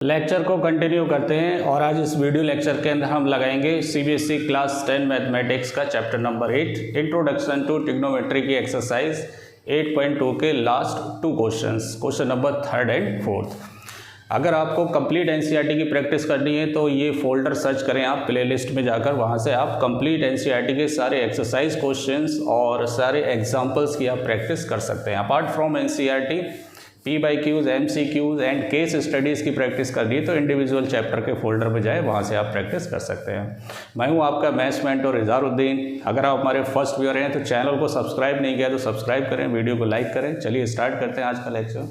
Lecture को continue करते हैं और आज इस वीडियो लेक्चर के अंदर हम लगाएंगे सीबीएसई क्लास 10 मैथमेटिक्स का chapter number 8 introduction to trigonometry की एक्सरसाइज 8.2 के last 2 questions, question number 3rd and 4th। अगर आपको कंप्लीट एनसीईआरटी की प्रैक्टिस करनी है तो ये फोल्डर सर्च करें आप प्लेलिस्ट में जाकर, वहाँ से आप कंप्लीट एनसीईआरटी के सारे एक्सरसाइज क्वेश्चंस और सारे एग्जांपल्स की आप प्रैक्टिस कर सकते हैं। Apart from NCERT PYQs, MCQs and case studies की प्रैक्टिस करनी है तो इंडिविजुअल चैप्टर के फोल्डर में जाए, वहाँ से आप प्रैक्टिस कर सकते हैं। मैं हूँ आपका मैथ्स मेंटर इज़हारुद्दीन। अगर आप हमारे फर्स्ट व्यूअर हैं तो चैनल को सब्सक्राइब नहीं किया तो सब्सक्राइब करें, वीडियो को लाइक करें। चलिए स्टार्ट करते हैं आज का लेक्चर।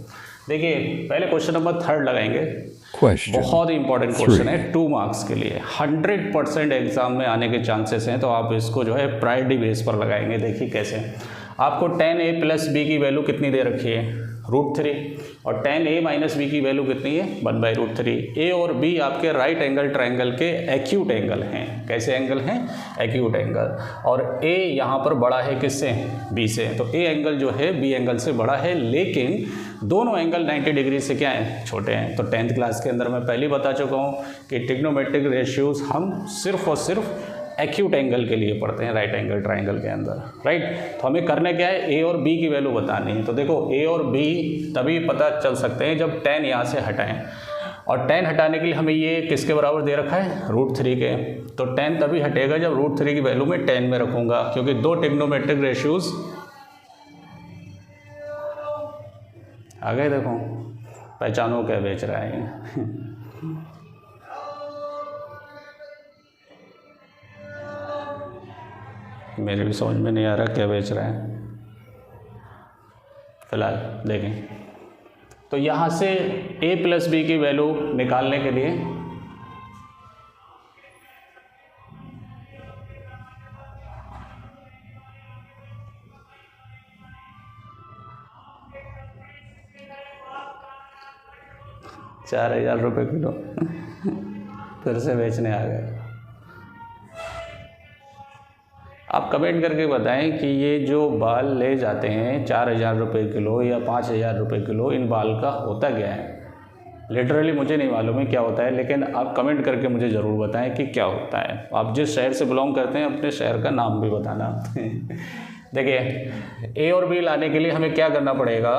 देखिए पहले क्वेश्चन नंबर 3rd लगाएंगे। बहुत ही इंपॉर्टेंट क्वेश्चन है 2 मार्क्स के लिए, 100% एग्जाम में आने के चांसेस हैं, तो आप इसको जो है प्रायोरिटी बेस पर लगाएंगे। देखिए कैसे, आपको tan a + b की वैल्यू कितनी दे रखी है, √3, और tan a - b की वैल्यू कितनी है, 1/√3। a और b आपके राइट एंगल ट्रायंगल के एक्यूट एंगल हैं। कैसे एंगल हैं? Acute angle. और a यहाँ पर बड़ा है किससे? b से, तो a एंगल जो है b एंगल से बड़ा है, लेकिन दोनों एंगल 90 डिग्री से क्या है, छोटे हैं। तो 10th क्लास के अंदर मैं पहले बता चुका हूँ कि ट्रिग्नोमेट्रिक रेशियोज हम सिर्फ और सिर्फ एक्यूट एंगल के लिए पढ़ते हैं, राइट एंगल ट्रायंगल के अंदर, राइट। तो हमें करना क्या है, a और b की वैल्यू बतानी है। तो देखो a और b तभी पता चल सकते हैं जब tan यहाँ से हटाएं, और tan हटाने के लिए हमें ये किसके बराबर दे रखा है, √3 के। तो tan तभी हटेगा जब √3 की वैल्यू में tan में रखूँगा, क्योंकि दो ट्रिग्नोमेट्रिक रेशियोज आ गए। देखो पहचानो क्या बेच रहा है मेरे भी समझ में नहीं आ रहा क्या बेच रहा है। फिलहाल देखें, तो यहाँ से a + b की वैल्यू निकालने के लिए ₹4000 किलो फिर से बेचने आ गए। आप कमेंट करके बताएं कि ये जो बाल ले जाते हैं 4000 किलो या 5000 किलो, इन बाल का होता क्या है। लिटरली मुझे नहीं मालूम है क्या होता है, लेकिन आप कमेंट करके मुझे ज़रूर बताएं कि क्या होता है। आप जिस शहर से बिलोंग करते हैं अपने शहर का नाम भी बताना देखिए a और b लाने के लिए हमें क्या करना पड़ेगा,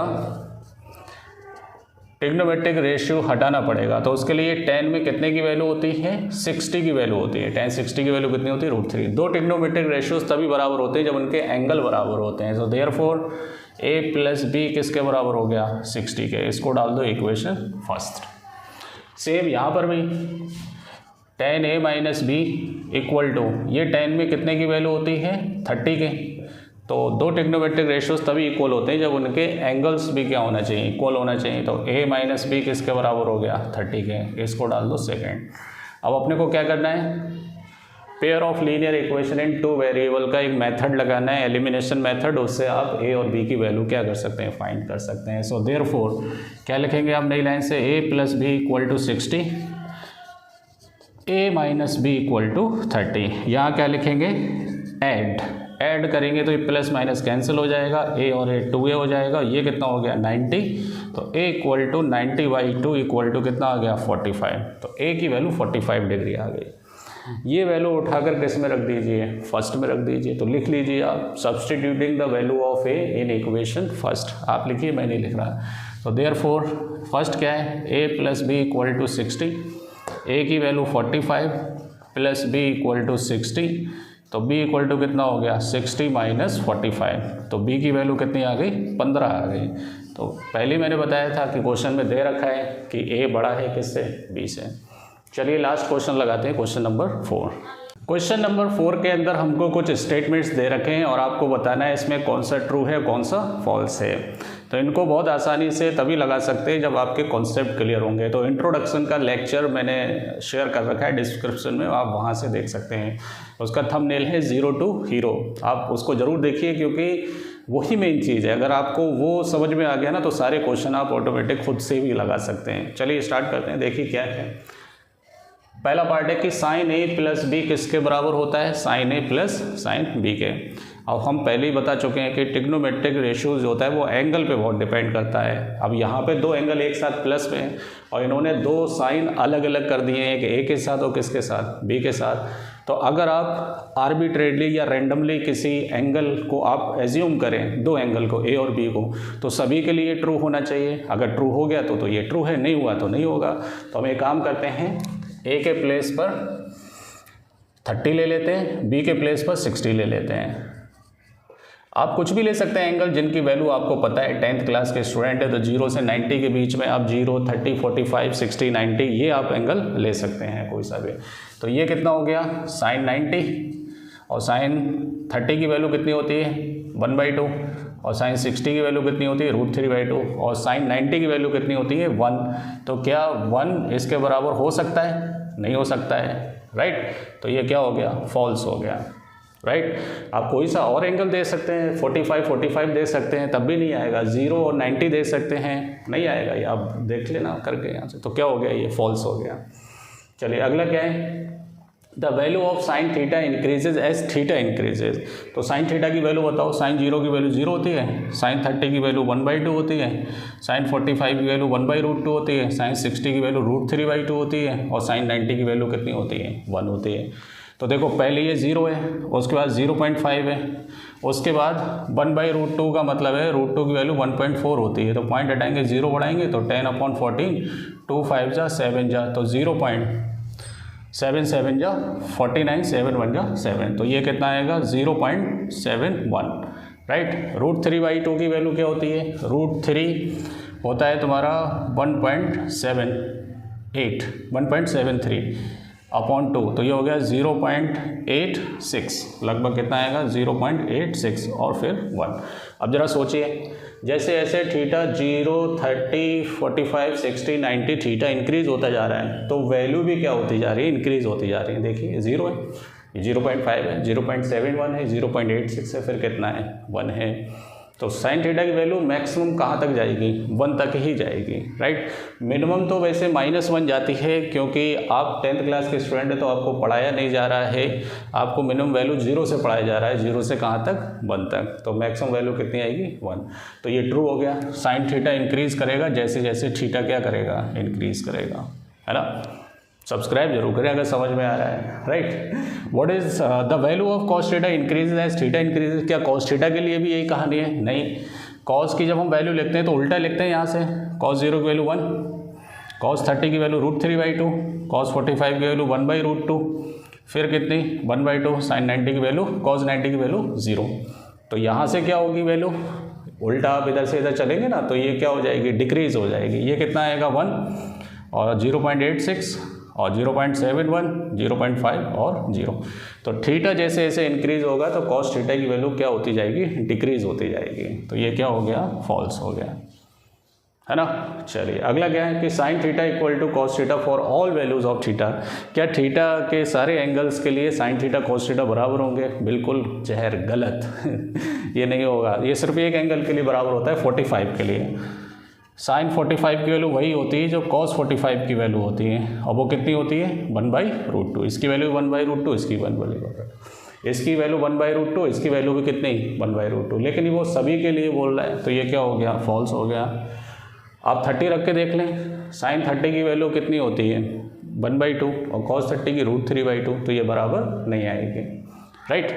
ट्रिग्नोमेट्रिक रेशियो हटाना पड़ेगा। तो उसके लिए tan में कितने की वैल्यू होती है, 60 की वैल्यू होती है। tan 60 की वैल्यू कितनी होती है, √3। दो ट्रिग्नोमेट्रिक रेशियोज तभी बराबर होते हैं जब उनके एंगल बराबर होते हैं। सो देयरफॉर a + b किसके बराबर हो गया, 60 के। इसको डाल दो इक्वेशन फर्स्ट। सेम यहाँ पर भी tan a - b equal to, ये tan में कितने की वैल्यू होती है, 30 के। तो दो ट्रिग्नोमेट्रिक रेशियोज तभी इक्वल होते हैं जब उनके एंगल्स भी क्या होना चाहिए, इक्वल होना चाहिए। तो a - b किसके बराबर हो गया, 30 के। इसको डाल दो सेकेंड। अब अपने को क्या करना है, pair of linear equation in 2 variable का एक मेथड लगाना है, एलिमिनेशन मेथड। उससे आप a और b की वैल्यू क्या कर सकते हैं, फाइंड कर सकते हैं। सो देयरफॉर क्या लिखेंगे आप नई लाइन से, a + b = 60, a - b = 30। यहाँ क्या लिखेंगे, ऐड करेंगे तो ये प्लस माइनस कैंसिल हो जाएगा, a और a 2a हो जाएगा। ये कितना हो गया, 90। तो a = 90/2 = कितना आ गया, 45। तो a की वैल्यू 45 डिग्री आ गई। ये वैल्यू उठाकर किस में रख दीजिए, फर्स्ट में रख दीजिए। तो लिख लीजिए आप, substituting the value of a in equation first. आप लिखिए, मैं नहीं लिख रहा। तो देयरफॉर फर्स्ट क्या है, a + b = 60, a की वैल्यू 45 + b = 60। तो b = कितना हो गया, 60 - 45। तो b की वैल्यू कितनी आ गई, 15 आ गई। तो पहले मैंने बताया था कि क्वेश्चन में दे रखा है कि a बड़ा है किससे, b से। चलिए लास्ट क्वेश्चन लगाते हैं, क्वेश्चन नंबर 4। क्वेश्चन नंबर 4 के अंदर हमको कुछ स्टेटमेंट्स दे रखे हैं और आपको बताना है इसमें कौन सा ट्रू है कौन सा फॉल्स है। तो इनको बहुत आसानी से तभी लगा सकते हैं जब आपके कॉन्सेप्ट क्लियर होंगे। तो इंट्रोडक्शन का लेक्चर मैंने शेयर कर रखा है डिस्क्रिप्शन में, आप वहाँ से देख सकते हैं। उसका थंबनेल है 0 to Hero, आप उसको ज़रूर देखिए क्योंकि वही मेन चीज़ है। अगर आपको वो समझ में आ गया ना तो सारे क्वेश्चन आप ऑटोमेटिक खुद से भी लगा सकते हैं। चलिए स्टार्ट करते हैं। देखिए क्या है, पहला पार्ट है कि sin a + b किसके बराबर होता है, sin a + sin b के। अब हम पहले ही बता चुके हैं कि ट्रिग्नोमेट्रिक रेशियो जो होता है वो एंगल पे बहुत डिपेंड करता है। अब यहाँ पे दो एंगल एक साथ प्लस में हैं और इन्होंने दो साइन अलग अलग कर दिए हैं, एक ए के साथ और किसके साथ, बी के साथ। तो अगर आप आर्बिट्रेडली या रैंडमली किसी एंगल को आप एज्यूम करें, दो एंगल को ए और बी को, तो सभी के लिए ट्रू होना चाहिए। अगर ट्रू हो गया तो ये ट्रू है, नहीं हुआ तो नहीं होगा। तो हम एक काम करते हैं, ए के प्लेस पर 30 ले लेते हैं, बी के प्लेस पर 60 ले लेते हैं। आप कुछ भी ले सकते हैं एंगल जिनकी वैल्यू आपको पता है। 10th क्लास के स्टूडेंट है तो 0 से 90 के बीच में आप 0, 30, 45, 60, 90 ये आप एंगल ले सकते हैं कोई सा भी। तो ये कितना हो गया, साइन 90, और साइन 30 की वैल्यू कितनी होती है 1/2, और साइन 60 की वैल्यू कितनी होती है √3/2, और साइन 90 की वैल्यू कितनी होती है 1। तो क्या 1 इसके बराबर हो सकता है, नहीं हो सकता है, राइट। तो ये क्या हो गया, फॉल्स हो गया, राइट। आप कोई सा और एंगल दे सकते हैं, 45 दे सकते हैं, तब भी नहीं आएगा। 0 और 90 दे सकते हैं, नहीं आएगा। ये आप देख लेना करके यहाँ से। तो क्या हो गया, ये फॉल्स हो गया। चलिए अगला क्या है, the value of sine theta increases as theta increases. तो साइन थीटा की वैल्यू बताओ। साइन 0 की वैल्यू 0 होती है, साइन 30 की वैल्यू 1/2 होती है, साइन 45 की वैल्यू 1/√2 होती है, साइन 60 की वैल्यू √3/2 होती है, और साइन 90 की वैल्यू कितनी होती है 1 होती है। तो देखो पहले ये 0 है, उसके बाद 0.5 है, उसके बाद 1/√2 का मतलब है √2 की वैल्यू 1.4 होती है। तो पॉइंट हटाएंगे, 0 बढ़ाएंगे तो 10/14, 2 5 जा 7 जा, तो 0.77 जा 49, 7 1 जा 7, तो ये कितना आएगा 0.71, राइट। √3/2 की वैल्यू क्या होती है, √3 होता है तुम्हारा 1.73 अपॉन 2, तो ये हो गया 0.86, लगभग कितना आएगा 0.86 और फिर 1। अब ज़रा सोचिए, जैसे ऐसे थीटा 0, 30, 45, 60, 90 थीटा इंक्रीज होता जा रहा है, तो वैल्यू भी क्या होती जा रही है, इंक्रीज होती जा रही है। देखिए 0 है, 0.5 है, 0.71 है, 0.86 है, फिर कितना है 1 है। तो साइन थीटा की वैल्यू मैक्सिमम कहाँ तक जाएगी, 1 तक ही जाएगी, राइट। मिनिमम तो वैसे -1 जाती है, क्योंकि आप 10th क्लास के स्टूडेंट है तो आपको पढ़ाया नहीं जा रहा है, आपको मिनिमम वैल्यू 0 से पढ़ाया जा रहा है, 0 से कहाँ तक 1 तक। तो मैक्सिमम वैल्यू कितनी आएगी 1। तो ये ट्रू हो गया। साइन थीटा इंक्रीज करेगा जैसे जैसे थीटा क्या करेगा, इंक्रीज करेगा, है ना। सब्सक्राइब जरूर करें अगर समझ में आ रहा है, right. What is the value of cos theta increases as theta increases. क्या कॉस थीटा के लिए भी यही कहानी है, नहीं। कॉस की जब हम वैल्यू लिखते हैं तो उल्टा लिखते हैं यहाँ से, cos 0 की वैल्यू 1, cos 30 की वैल्यू √3/2, cos 45 की वैल्यू 1/√2, फिर कितनी 1/2, sin 90 की वैल्यू, cos 90 की वैल्यू 0। तो यहाँ से क्या होगी वैल्यू, उल्टा आप इधर से इधर चलेंगे ना, तो ये क्या हो जाएगी, डिक्रीज हो जाएगी। ये कितना आएगा 1 और 0.86 और 0.71, 0.5 और 0। तो थीटा जैसे जैसे इंक्रीज होगा तो कॉस थीटा की वैल्यू क्या होती जाएगी, डिक्रीज होती जाएगी। तो ये क्या हो गया, फॉल्स हो गया, है ना। चलिए अगला क्या है कि sine theta equal to cos theta for all values of theta. क्या थीटा के सारे एंगल्स के लिए साइन थीटा कॉस थीटा बराबर होंगे, बिल्कुल जहर गलत ये नहीं होगा। ये सिर्फ एक एंगल के लिए बराबर होता है, 45 के लिए। साइन 45 की वैल्यू वही होती है जो cos 45 की वैल्यू होती है, और वो कितनी होती है 1/√2। इसकी वैल्यू 1/√2, इसकी 1/√2, इसकी वैल्यू 1/√2, इसकी वैल्यू भी कितनी 1/√2, लेकिन वो सभी के लिए बोल रहा है। तो ये क्या हो गया, फॉल्स हो गया। आप 30 रख के देख लें, साइन 30 की वैल्यू कितनी होती है 1/2 और cos 30 की √3/2, तो ये बराबर नहीं आएगी, राइट।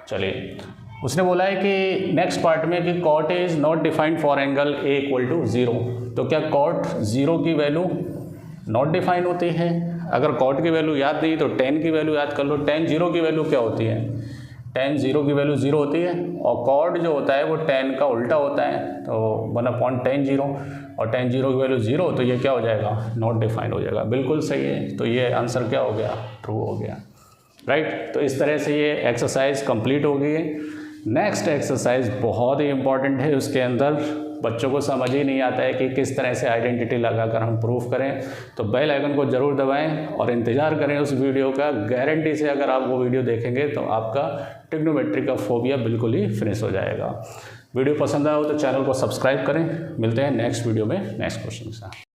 चलिए उसने बोला है कि नेक्स्ट पार्ट में कि cot is not defined for angle A equal to 0। तो क्या कॉट 0 की वैल्यू नॉट डिफाइंड होती है। अगर कॉट की वैल्यू याद नहीं तो tan की वैल्यू याद कर लो। tan 0 की वैल्यू क्या होती है, tan 0 की वैल्यू 0 होती है, और कॉट जो होता है वो tan का उल्टा होता है, तो 1/tan 0, और tan 0 की वैल्यू 0, तो ये क्या हो जाएगा, नॉट डिफाइंड हो जाएगा। बिल्कुल सही है। तो ये आंसर क्या हो गया, ट्रू हो गया, राइट। तो इस तरह से ये एक्सरसाइज कंप्लीट हो गई है। नेक्स्ट एक्सरसाइज बहुत ही इंपॉर्टेंट है, उसके अंदर बच्चों को समझ ही नहीं आता है कि किस तरह से आइडेंटिटी लगाकर हम प्रूफ करें। तो बेल आइकन को ज़रूर दबाएं और इंतज़ार करें उस वीडियो का। गारंटी से अगर आप वो वीडियो देखेंगे तो आपका ट्रिग्नोमेट्री का फोबिया बिल्कुल ही फिनिश हो जाएगा। वीडियो पसंद आया हो तो चैनल को सब्सक्राइब करें। मिलते हैं नेक्स्ट वीडियो में नेक्स्ट क्वेश्चन के साथ।